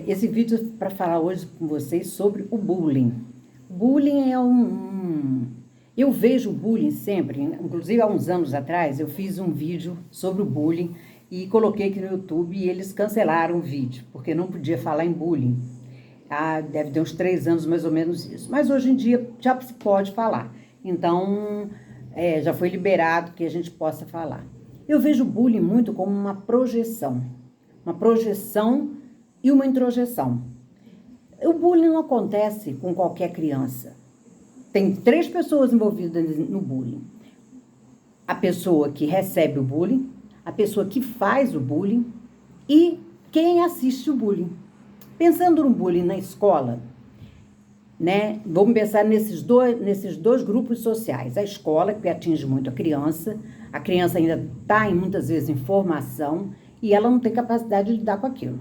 Esse vídeo é para falar hoje com vocês sobre o bullying. Bullying é Eu vejo o bullying sempre, inclusive há uns anos atrás eu fiz um vídeo sobre o bullying e coloquei aqui no YouTube e eles cancelaram o vídeo, porque não podia falar em bullying. Deve ter uns 3 anos mais ou menos isso, mas hoje em dia já se pode falar. Então, já foi liberado que a gente possa falar. Eu vejo o bullying muito como uma projeção e uma introjeção. O bullying não acontece com qualquer criança. Tem 3 pessoas envolvidas no bullying. A pessoa que recebe o bullying, a pessoa que faz o bullying e quem assiste o bullying. Pensando no bullying na escola, né? Vamos pensar nesses dois grupos sociais. A escola, que atinge muito a criança ainda está muitas vezes em formação e ela não tem capacidade de lidar com aquilo.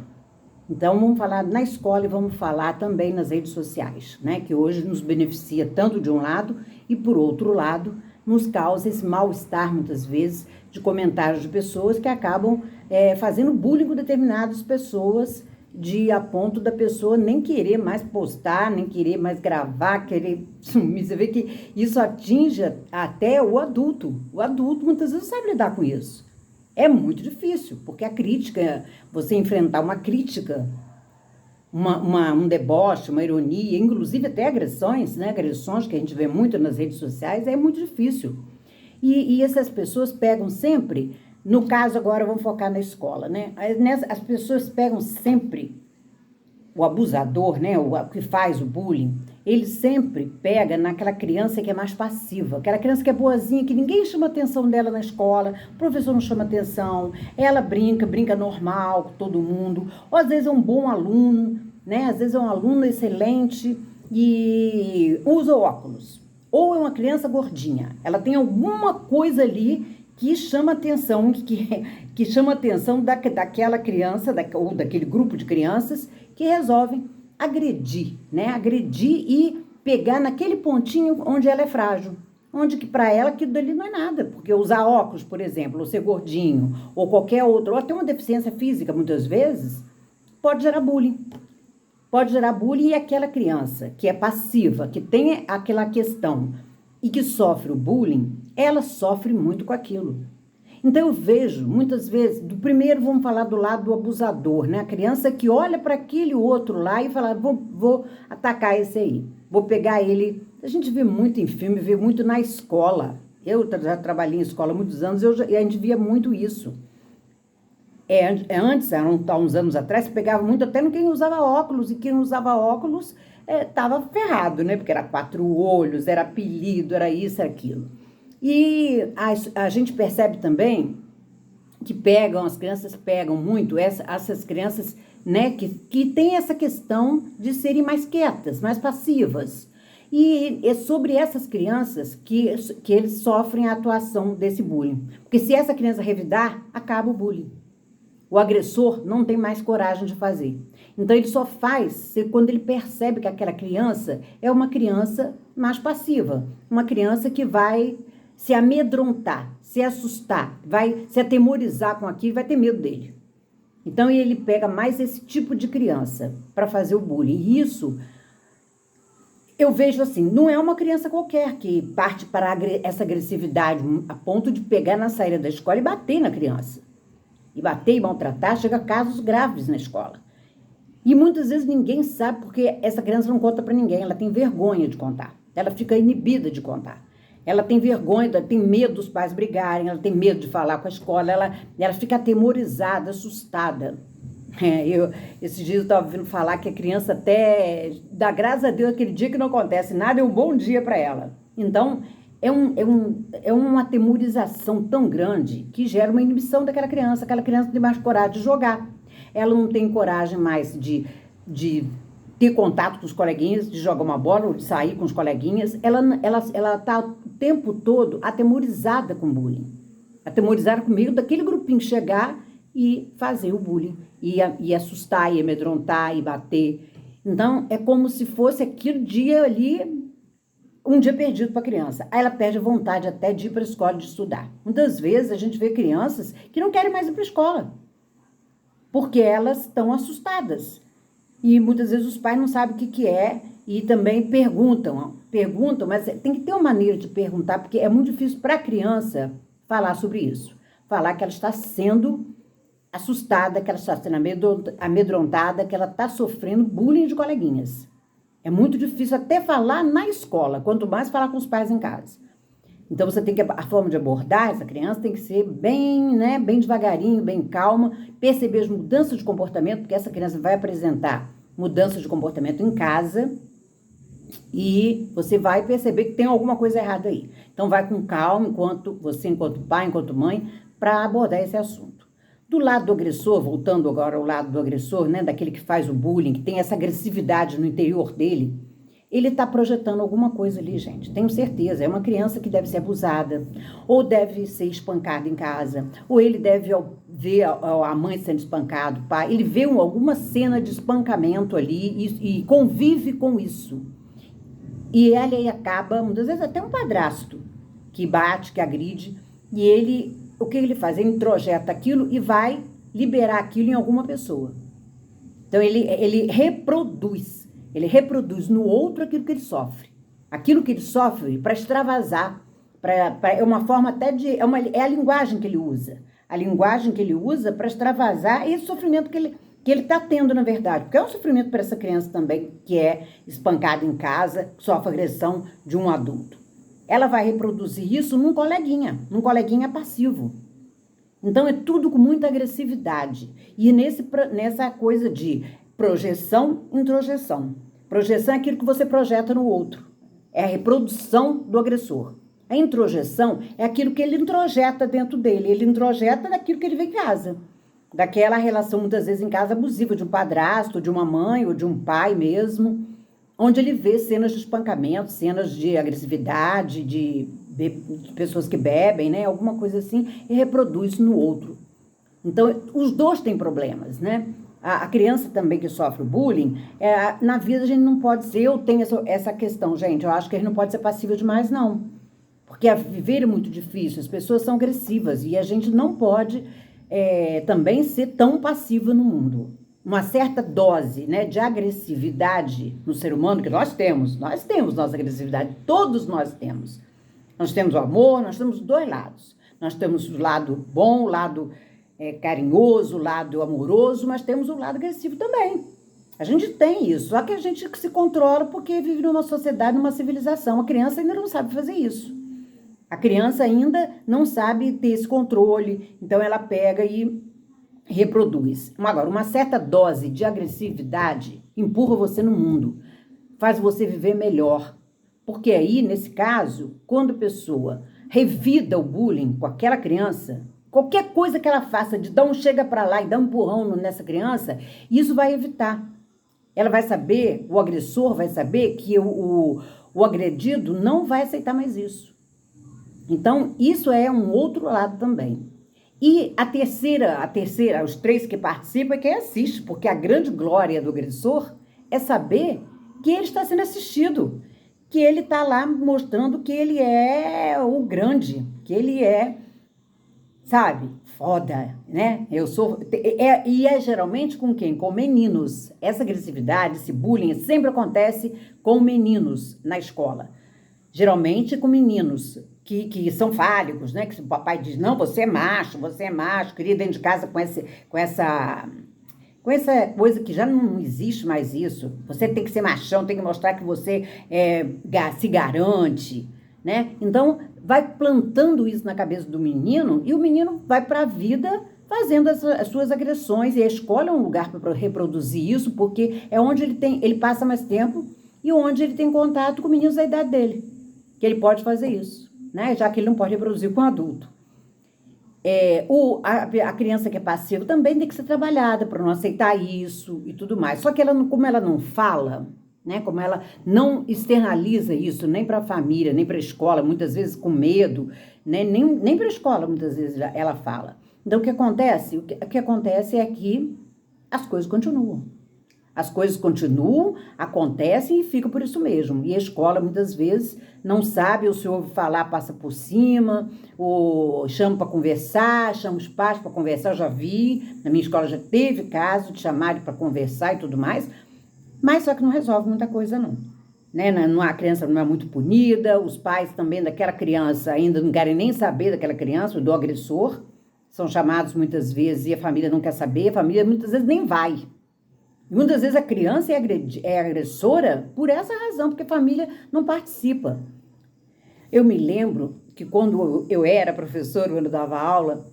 Então, vamos falar na escola e vamos falar também nas redes sociais, né? Que hoje nos beneficia tanto de um lado e, por outro lado, nos causa esse mal-estar, muitas vezes, de comentários de pessoas que acabam fazendo bullying com determinadas pessoas, a ponto da pessoa nem querer mais postar, nem querer mais gravar, querer sumir. Você vê que isso atinge até o adulto. O adulto, muitas vezes, não sabe lidar com isso. É muito difícil, porque a crítica, você enfrentar uma crítica, um deboche, uma ironia, inclusive até agressões, né? Agressões que a gente vê muito nas redes sociais, é muito difícil. E essas pessoas pegam sempre, no caso agora vamos focar na escola, né? As pessoas pegam sempre o abusador, né? O que faz o bullying, ele sempre pega naquela criança que é mais passiva, aquela criança que é boazinha, que ninguém chama atenção dela na escola, o professor não chama atenção, ela brinca normal com todo mundo, ou às vezes é um bom aluno, né? Às vezes é um aluno excelente e usa óculos, ou é uma criança gordinha, ela tem alguma coisa ali que chama atenção, que chama atenção daquela criança, ou daquele grupo de crianças que resolvem agredir, né? Agredir e pegar naquele pontinho onde ela é frágil, onde que para ela aquilo dali não é nada, porque usar óculos, por exemplo, ou ser gordinho, ou qualquer outro, ou até uma deficiência física, muitas vezes, pode gerar bullying. Pode gerar bullying e aquela criança que é passiva, que tem aquela questão e que sofre o bullying, ela sofre muito com aquilo. Então eu vejo, muitas vezes, primeiro vamos falar do lado do abusador, né? A criança que olha para aquele outro lá e fala, vou atacar esse aí, vou pegar ele. A gente vê muito em filme, vê muito na escola. Eu já trabalhei em escola há muitos anos e a gente via muito isso. Antes, há uns anos atrás, pegava muito até no quem usava óculos, e quem usava óculos estava ferrado, né? Porque era 4 olhos, era apelido, era isso, era aquilo. E a gente percebe também que as crianças pegam muito essas crianças, né, que tem essa questão de serem mais quietas, mais passivas. E é sobre essas crianças que eles sofrem a atuação desse bullying. Porque se essa criança revidar, acaba o bullying. O agressor não tem mais coragem de fazer. Então, ele só faz quando ele percebe que aquela criança é uma criança mais passiva, uma criança que vai se amedrontar, se assustar, vai se atemorizar com aquilo, vai ter medo dele. Então, ele pega mais esse tipo de criança para fazer o bullying. E isso, eu vejo assim, não é uma criança qualquer que parte para essa agressividade a ponto de pegar na saída da escola e bater na criança. E bater e maltratar, chega a casos graves na escola. E muitas vezes ninguém sabe porque essa criança não conta para ninguém, ela tem vergonha de contar, ela fica inibida de contar. Ela tem vergonha, tem medo dos pais brigarem, ela tem medo de falar com a escola, ela fica atemorizada, assustada. Esses dias eu estava ouvindo falar que a criança até dá graças a Deus aquele dia que não acontece nada, é um bom dia para ela. Então, é uma atemorização tão grande que gera uma inibição daquela criança. Aquela criança não tem mais coragem de jogar. Ela não tem coragem mais de ter contato com os coleguinhas, de jogar uma bola ou de sair com os coleguinhas. Ela está o tempo todo atemorizada com bullying. Atemorizada com medo daquele grupinho chegar e fazer o bullying. E assustar, e amedrontar, e bater. Então, é como se fosse aquele dia ali, um dia perdido para a criança. Aí ela perde a vontade até de ir para a escola, de estudar. Muitas vezes a gente vê crianças que não querem mais ir para a escola, porque elas estão assustadas. E muitas vezes os pais não sabem o que que é e também perguntam, mas tem que ter uma maneira de perguntar, porque é muito difícil para a criança falar sobre isso. Falar que ela está sendo assustada, que ela está sendo amedrontada, que ela está sofrendo bullying de coleguinhas. É muito difícil até falar na escola, quanto mais falar com os pais em casa. Então, você tem que, a forma de abordar essa criança tem que ser bem, né, bem devagarinho, bem calma, perceber as mudanças de comportamento, porque essa criança vai apresentar mudanças de comportamento em casa e você vai perceber que tem alguma coisa errada aí. Então, vai com calma, enquanto pai, enquanto mãe, para abordar esse assunto. Do lado do agressor, voltando agora ao lado do agressor, né, daquele que faz o bullying, que tem essa agressividade no interior dele, ele está projetando alguma coisa ali, gente. Tenho certeza. É uma criança que deve ser abusada, ou deve ser espancada em casa, ou ele deve ver a mãe sendo espancada, o pai. Ele vê alguma cena de espancamento ali e convive com isso. E ele acaba, muitas vezes, até um padrasto que bate, que agride, e ele, o que ele faz? Ele introjeta aquilo e vai liberar aquilo em alguma pessoa. Então, ele reproduz no outro aquilo que ele sofre. Aquilo que ele sofre para extravasar, é uma forma até de... É a linguagem que ele usa. A linguagem que ele usa para extravasar esse sofrimento que ele está tendo, na verdade. Porque é um sofrimento para essa criança também, que é espancada em casa, sofre agressão de um adulto. Ela vai reproduzir isso num coleguinha passivo. Então, é tudo com muita agressividade. E nessa coisa de projeção, introjeção. Projeção é aquilo que você projeta no outro. É a reprodução do agressor. A introjeção é aquilo que ele introjeta dentro dele. Ele introjeta daquilo que ele vê em casa. Daquela relação, muitas vezes, em casa abusiva, de um padrasto, de uma mãe ou de um pai mesmo, onde ele vê cenas de espancamento, cenas de agressividade, de pessoas que bebem, né? Alguma coisa assim, e reproduz no outro. Então, os dois têm problemas, né? A criança também que sofre bullying, na vida a gente não pode ser, eu tenho essa questão, gente, eu acho que a gente não pode ser passivo demais, não. Porque viver é muito difícil, as pessoas são agressivas e a gente não pode também ser tão passivo no mundo. Uma certa dose, né, de agressividade no ser humano, que nós temos nossa agressividade, todos nós temos. Nós temos o amor, nós temos os dois lados. Nós temos o lado bom, o lado carinhoso, o lado amoroso, mas temos o lado agressivo também. A gente tem isso, só que a gente se controla porque vive numa sociedade, numa civilização. A criança ainda não sabe fazer isso. A criança ainda não sabe ter esse controle, então ela pega e reproduz. Agora, uma certa dose de agressividade empurra você no mundo, faz você viver melhor. Porque aí, nesse caso, quando a pessoa revida o bullying com aquela criança, qualquer coisa que ela faça de dar um chega para lá e dar um empurrão nessa criança, isso vai evitar. Ela vai saber, o agressor vai saber que o agredido não vai aceitar mais isso. Então, isso é um outro lado também. E a terceira, os três que participam é quem assiste, porque a grande glória do agressor é saber que ele está sendo assistido, que ele está lá mostrando que ele é o grande, que ele é, sabe, foda, né? E é geralmente com quem? Com meninos. Essa agressividade, esse bullying sempre acontece com meninos na escola. Geralmente com meninos que são fálicos, né? Que o papai diz, não, você é macho, queria dentro de casa com essa coisa que já não existe mais isso. Você tem que ser machão, tem que mostrar que você se garante, né? Então, vai plantando isso na cabeça do menino e o menino vai para a vida fazendo as suas agressões. E a escola é um lugar para reproduzir isso, porque é onde ele passa mais tempo e onde ele tem contato com meninos da idade dele, que ele pode fazer isso, né? Já que ele não pode reproduzir com adulto. A criança que é passiva também tem que ser trabalhada para não aceitar isso e tudo mais. Só que como ela não fala, né, como ela não externaliza isso nem para a família, nem para a escola, muitas vezes com medo, né, nem para a escola muitas vezes ela fala. Então, o que acontece? O que acontece é que as coisas continuam. As coisas continuam, acontecem e ficam por isso mesmo. E a escola, muitas vezes, não sabe, ou se ouve falar, passa por cima, ou chama para conversar, chama os pais para conversar. Eu já vi, na minha escola já teve caso de chamarem para conversar e tudo mais, Mas só que não resolve muita coisa, não. Né? A criança não é muito punida, os pais também daquela criança ainda não querem nem saber daquela criança, do agressor, são chamados muitas vezes e a família não quer saber, a família muitas vezes nem vai. E muitas vezes a criança é agressora por essa razão, porque a família não participa. Eu me lembro que quando eu era professora, quando eu dava aula,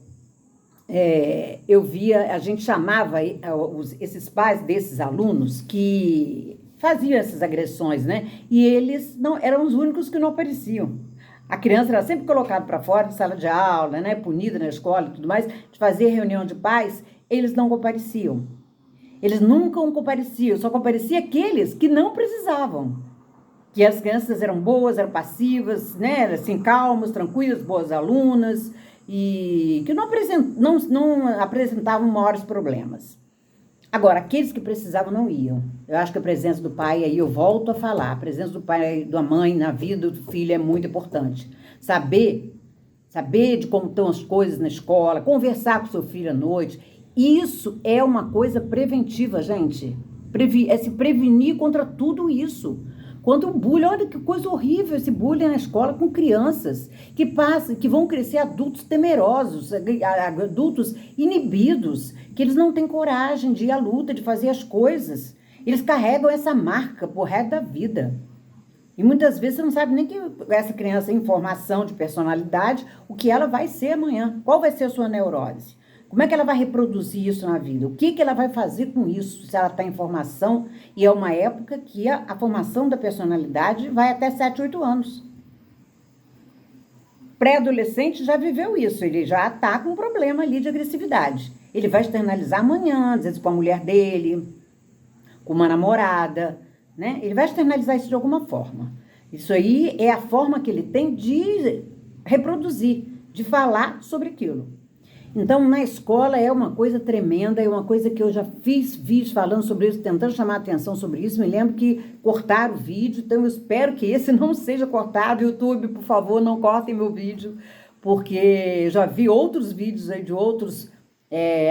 eu via, a gente chamava esses pais desses alunos que faziam essas agressões, né? E eles não eram os únicos que não apareciam. A criança era sempre colocada para fora de sala de aula, né? Punida na escola e tudo mais, de fazer reunião de pais, eles não compareciam. Eles nunca compareciam, só compareciam aqueles que não precisavam. Que as crianças eram boas, eram passivas, né? Assim, calmas, tranquilas, boas alunas, e que não apresentavam maiores problemas. Agora, aqueles que precisavam não iam. Eu acho que a presença do pai, aí eu volto a falar, a presença do pai e da mãe na vida do filho é muito importante. Saber de como estão as coisas na escola, conversar com seu filho à noite, isso é uma coisa preventiva, gente. É se prevenir contra tudo isso. Contra o bullying, olha que coisa horrível esse bullying na escola com crianças que vão crescer adultos temerosos, adultos inibidos, que eles não têm coragem de ir à luta, de fazer as coisas. Eles carregam essa marca por resto da vida. E muitas vezes você não sabe nem que essa criança tem formação de personalidade, o que ela vai ser amanhã, qual vai ser a sua neurose. Como é que ela vai reproduzir isso na vida? O que ela vai fazer com isso, se ela está em formação? E é uma época que a formação da personalidade vai até 7, 8 anos. Pré-adolescente já viveu isso, ele já está com um problema ali de agressividade. Ele vai externalizar amanhã, às vezes com a mulher dele, com uma namorada, né? Ele vai externalizar isso de alguma forma. Isso aí é a forma que ele tem de reproduzir, de falar sobre aquilo. Então, na escola é uma coisa tremenda, é uma coisa que eu já fiz vídeos falando sobre isso, tentando chamar a atenção sobre isso. Me lembro que cortaram o vídeo, então eu espero que esse não seja cortado. YouTube, por favor, não cortem meu vídeo, porque já vi outros vídeos aí de outros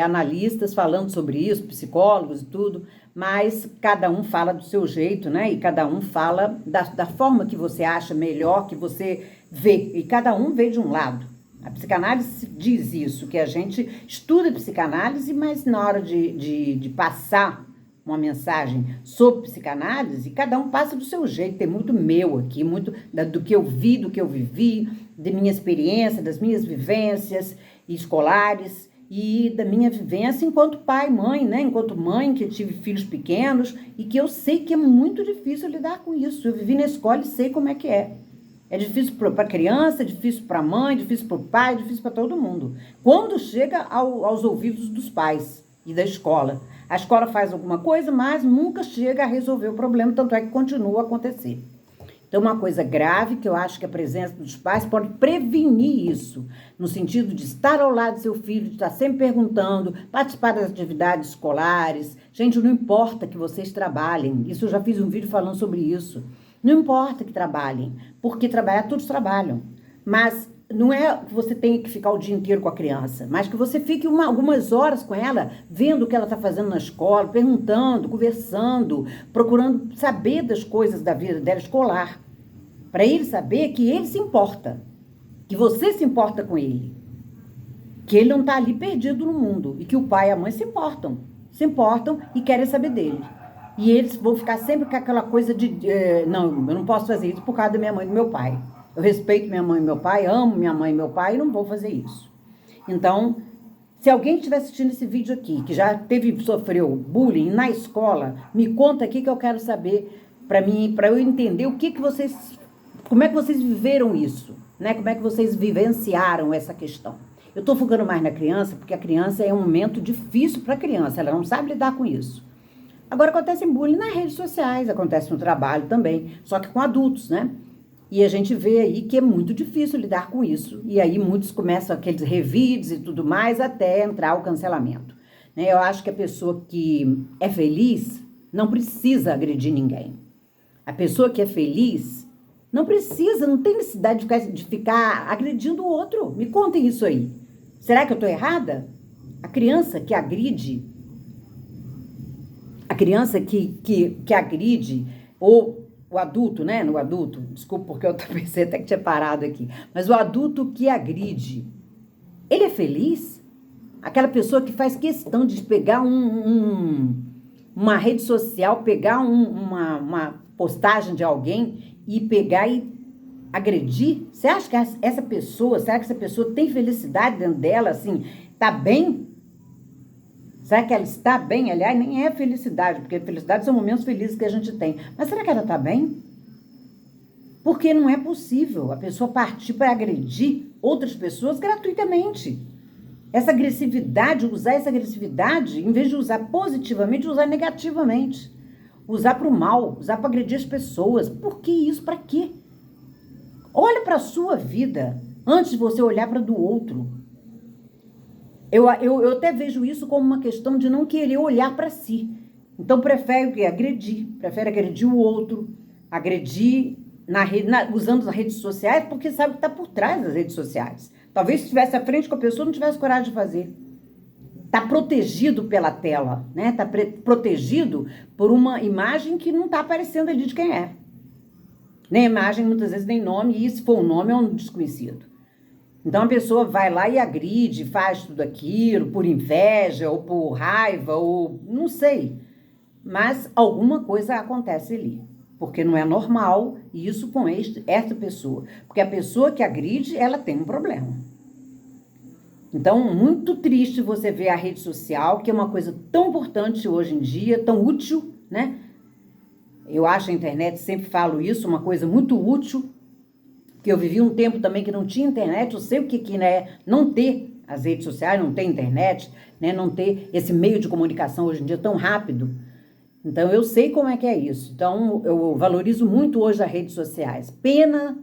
analistas falando sobre isso, psicólogos e tudo, mas cada um fala do seu jeito, né? E cada um fala da forma que você acha melhor, que você vê, e cada um vê de um lado. A psicanálise diz isso, que a gente estuda psicanálise, mas na hora de passar uma mensagem sobre psicanálise, cada um passa do seu jeito. Tem muito meu aqui, muito do que eu vi, do que eu vivi, de minha experiência, das minhas vivências escolares e da minha vivência enquanto pai, mãe, né? Enquanto mãe, que tive filhos pequenos e que eu sei que é muito difícil lidar com isso. Eu vivi na escola e sei como é que é. É difícil para a criança, é difícil para a mãe, é difícil para o pai, é difícil para todo mundo. Quando chega aos ouvidos dos pais e da escola. A escola faz alguma coisa, mas nunca chega a resolver o problema, tanto é que continua a acontecer. Então, uma coisa grave que eu acho que a presença dos pais pode prevenir isso, no sentido de estar ao lado do seu filho, de estar sempre perguntando, participar das atividades escolares. Gente, não importa que vocês trabalhem, isso eu já fiz um vídeo falando sobre isso. Não importa que trabalhem, porque trabalhar todos trabalham. Mas não é que você tenha que ficar o dia inteiro com a criança, mas que você fique algumas horas com ela, vendo o que ela está fazendo na escola, perguntando, conversando, procurando saber das coisas da vida dela escolar. Para ele saber que ele se importa, que você se importa com ele, que ele não está ali perdido no mundo e que o pai e a mãe se importam e querem saber dele. E eles vão ficar sempre com aquela coisa não, eu não posso fazer isso por causa da minha mãe e do meu pai. Eu respeito minha mãe e meu pai, amo minha mãe e meu pai e não vou fazer isso. Então, se alguém estiver assistindo esse vídeo aqui, que já sofreu bullying na escola, me conta aqui que eu quero saber, para eu entender como é que vocês viveram isso, né? Como é que vocês vivenciaram essa questão. Eu estou focando mais na criança, porque a criança é um momento difícil para a criança, ela não sabe lidar com isso. Agora acontece bullying nas redes sociais, acontece no trabalho também, só que com adultos, né? E a gente vê aí que é muito difícil lidar com isso. E aí muitos começam aqueles revides e tudo mais até entrar o cancelamento. Né? Eu acho que a pessoa que é feliz não precisa agredir ninguém. A pessoa que é feliz não precisa, não tem necessidade de ficar agredindo o outro. Me contem isso aí. Será que eu estou errada? A criança que agride criança que agride, ou o adulto, né? No adulto, desculpa porque eu pensei até que tinha parado aqui, mas o adulto que agride, ele é feliz? Aquela pessoa que faz questão de pegar uma rede social, pegar uma postagem de alguém e pegar e agredir? Você acha que essa pessoa, será que essa pessoa tem felicidade dentro dela, assim, tá bem? Será que ela está bem? Aliás, nem é felicidade, porque felicidade são momentos felizes que a gente tem. Mas será que ela está bem? Porque não é possível a pessoa partir para agredir outras pessoas gratuitamente. Essa agressividade, usar essa agressividade, em vez de usar positivamente, usar negativamente. Usar para o mal, usar para agredir as pessoas. Por que isso? Para quê? Olha para a sua vida antes de você olhar para a do outro. Eu até vejo isso como uma questão de não querer olhar para si. Então, prefere agredir o outro, agredir usando as redes sociais, porque sabe que está por trás das redes sociais. Talvez se estivesse à frente com a pessoa, não tivesse coragem de fazer. Está protegido pela tela, né? Está protegido por uma imagem que não está aparecendo ali de quem é. Nem imagem, muitas vezes, nem nome, e se for um nome, é um desconhecido. Então, a pessoa vai lá e agride, faz tudo aquilo por inveja, ou por raiva, ou não sei. Mas alguma coisa acontece ali. Porque não é normal isso com essa pessoa. Porque a pessoa que agride, ela tem um problema. Então, muito triste você ver a rede social, que é uma coisa tão importante hoje em dia, tão útil, né? Eu acho a internet, sempre falo isso, uma coisa muito útil, que eu vivi um tempo também que não tinha internet, eu sei o que é não ter as redes sociais, não ter internet, né? Não ter esse meio de comunicação hoje em dia tão rápido. Então, eu sei como é que é isso. Então, eu valorizo muito hoje as redes sociais. Pena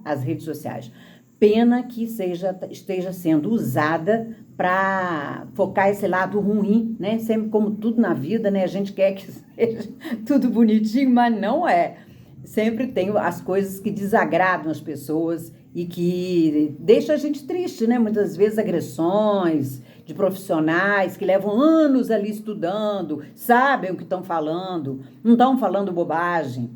as redes sociais. Pena que esteja sendo usada para focar esse lado ruim, né? Sempre como tudo na vida, né? A gente quer que seja tudo bonitinho, mas não é. Sempre tem as coisas que desagradam as pessoas e que deixam a gente triste, né? Muitas vezes agressões de profissionais que levam anos ali estudando, sabem o que estão falando, não estão falando bobagem.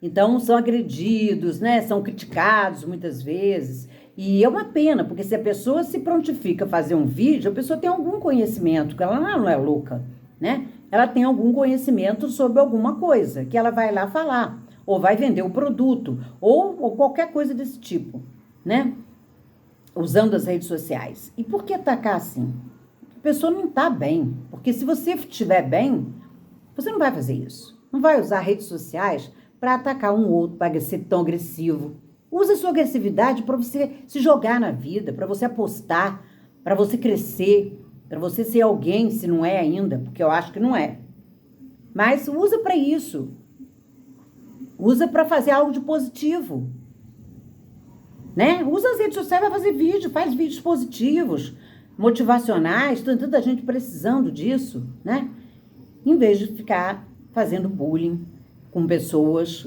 Então, são agredidos, né? São criticados muitas vezes. E é uma pena, porque se a pessoa se prontifica a fazer um vídeo, a pessoa tem algum conhecimento, porque ela não é louca, né? Ela tem algum conhecimento sobre alguma coisa, que ela vai lá falar, ou vai vender o produto, ou qualquer coisa desse tipo, né? Usando as redes sociais. E por que atacar assim? A pessoa não está bem, porque se você estiver bem, você não vai fazer isso. Não vai usar redes sociais para atacar um outro, para ser tão agressivo. Use a sua agressividade para você se jogar na vida, para você apostar, para você crescer, para você ser alguém, se não é ainda, porque eu acho que não é. Mas usa para isso. Usa para fazer algo de positivo. Né? Usa as redes sociais para fazer vídeo, faz vídeos positivos, motivacionais, tem tanta gente precisando disso, né? Em vez de ficar fazendo bullying com pessoas,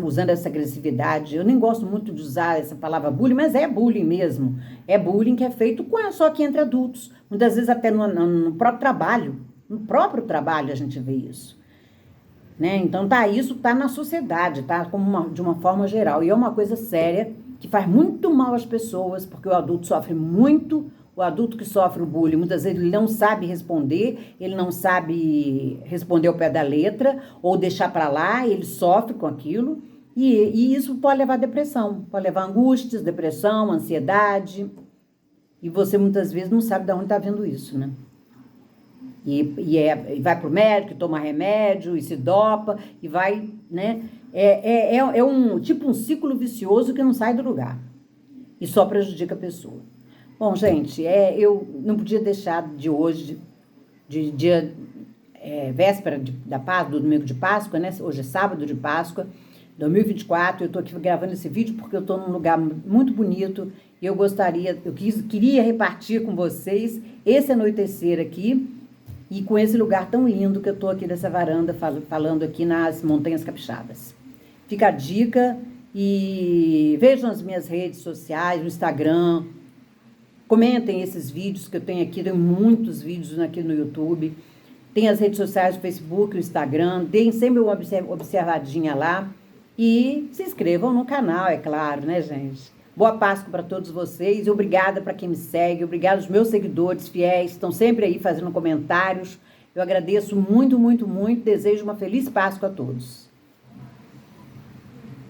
usando essa agressividade. Eu nem gosto muito de usar essa palavra bullying, mas é bullying mesmo. É bullying que é feito só que entre adultos. Muitas vezes até no próprio trabalho. No próprio trabalho a gente vê isso. Né? Então, isso tá na sociedade, tá? De uma forma geral. E é uma coisa séria que faz muito mal às pessoas, porque o adulto sofre muito. O adulto que sofre o bullying, muitas vezes ele não sabe responder, ele não sabe responder ao pé da letra, ou deixar para lá, ele sofre com aquilo, e isso pode levar a depressão, pode levar a angústias, depressão, ansiedade, e você muitas vezes não sabe de onde está vindo isso, né? E vai para o médico, toma remédio, e se dopa, e vai, né? É um ciclo vicioso que não sai do lugar, e só prejudica a pessoa. Bom, gente, eu não podia deixar de hoje, de dia véspera da Páscoa, do domingo de Páscoa, né? Hoje é sábado de Páscoa, 2024. Eu estou aqui gravando esse vídeo porque eu estou num lugar muito bonito e queria repartir com vocês esse anoitecer aqui e com esse lugar tão lindo que eu estou aqui nessa varanda falando aqui nas Montanhas Capixabas. Fica a dica e vejam as minhas redes sociais, no Instagram. Comentem esses vídeos que eu tenho aqui, tem muitos vídeos aqui no YouTube. Tem as redes sociais, o Facebook, o Instagram, deem sempre uma observadinha lá e se inscrevam no canal, é claro, né, gente? Boa Páscoa para todos vocês e obrigada para quem me segue, obrigada aos meus seguidores fiéis, estão sempre aí fazendo comentários. Eu agradeço muito, muito, muito, desejo uma feliz Páscoa a todos.